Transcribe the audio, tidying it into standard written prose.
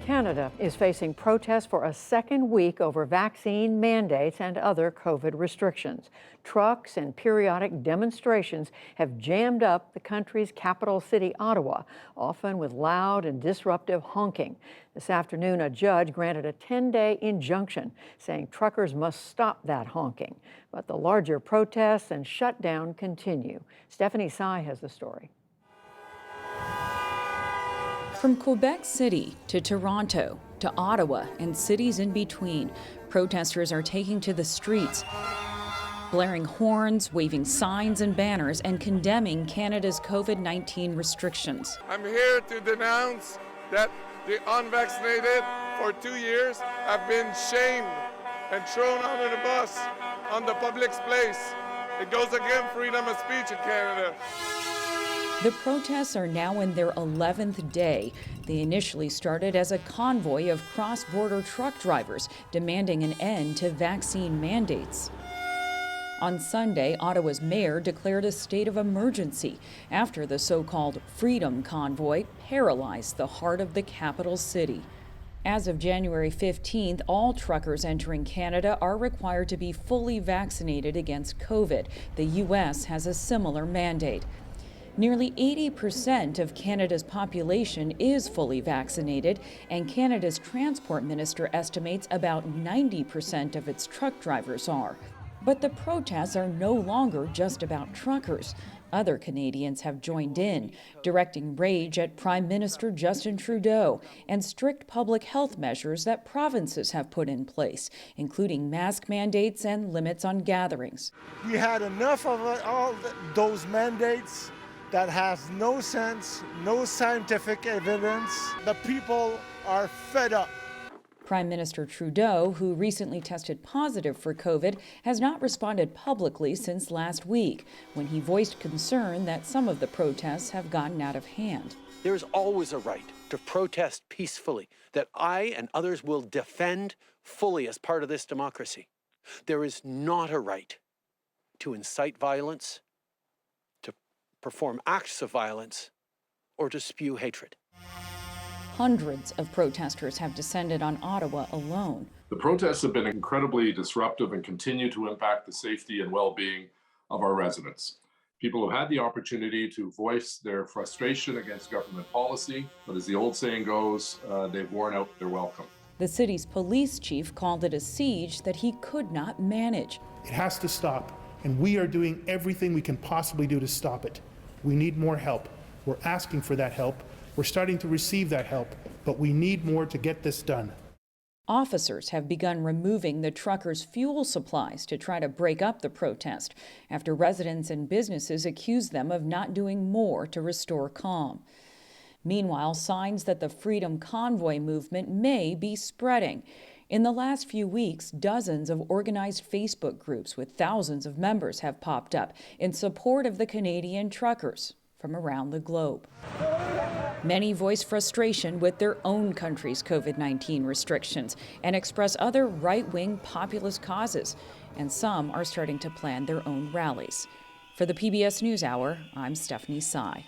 Canada is facing protests for a second week over vaccine mandates and other COVID restrictions. Trucks and periodic demonstrations have jammed up the country's capital city, Ottawa, often with loud and disruptive honking. This afternoon, a judge granted a 10-day injunction saying truckers must stop that honking. But the larger protests and shutdown continue. Stephanie Sy has the story. From Quebec City to Toronto to Ottawa and cities in between, protesters are taking to the streets, blaring horns, waving signs and banners, and condemning Canada's COVID-19 restrictions. I'm here to denounce that the unvaccinated for 2 years have been shamed and thrown under the bus on the public place. It goes against freedom of speech in Canada. The protests are now in their 11th day. They initially started as a convoy of cross-border truck drivers demanding an end to vaccine mandates. On Sunday, Ottawa's mayor declared a state of emergency after the so-called Freedom Convoy paralyzed the heart of the capital city. As of January 15th, all truckers entering Canada are required to be fully vaccinated against COVID. The U.S. has a similar mandate. Nearly 80% of Canada's population is fully vaccinated, and Canada's transport minister estimates about 90% of its truck drivers are. But the protests are no longer just about truckers. Other Canadians have joined in, directing rage at Prime Minister Justin Trudeau and strict public health measures that provinces have put in place, including mask mandates and limits on gatherings. We had enough of all those mandates that has no sense, no scientific evidence. The people are fed up. Prime Minister Trudeau, who recently tested positive for COVID, has not responded publicly since last week, when he voiced concern that some of the protests have gotten out of hand. There is always a right to protest peacefully that I and others will defend fully as part of this democracy. There is not a right to incite violence, to perform acts of violence, or to spew hatred. Hundreds of protesters have descended on Ottawa alone. The protests have been incredibly disruptive and continue to impact the safety and well-being of our residents. People have had the opportunity to voice their frustration against government policy, but as the old saying goes, they've worn out their welcome. The city's police chief called it a siege that he could not manage. It has to stop, and we are doing everything we can possibly do to stop it. We need more help. We're asking for that help. We're starting to receive that help, but we need more to get this done. Officers have begun removing the truckers' fuel supplies to try to break up the protest after residents and businesses accuse them of not doing more to restore calm. Meanwhile, signs that the Freedom Convoy movement may be spreading. In the last few weeks, dozens of organized Facebook groups with thousands of members have popped up in support of the Canadian truckers from around the globe. Many voice frustration with their own country's COVID-19 restrictions and express other right-wing populist causes, and some are starting to plan their own rallies. For the PBS NewsHour, I'm Stephanie Sy.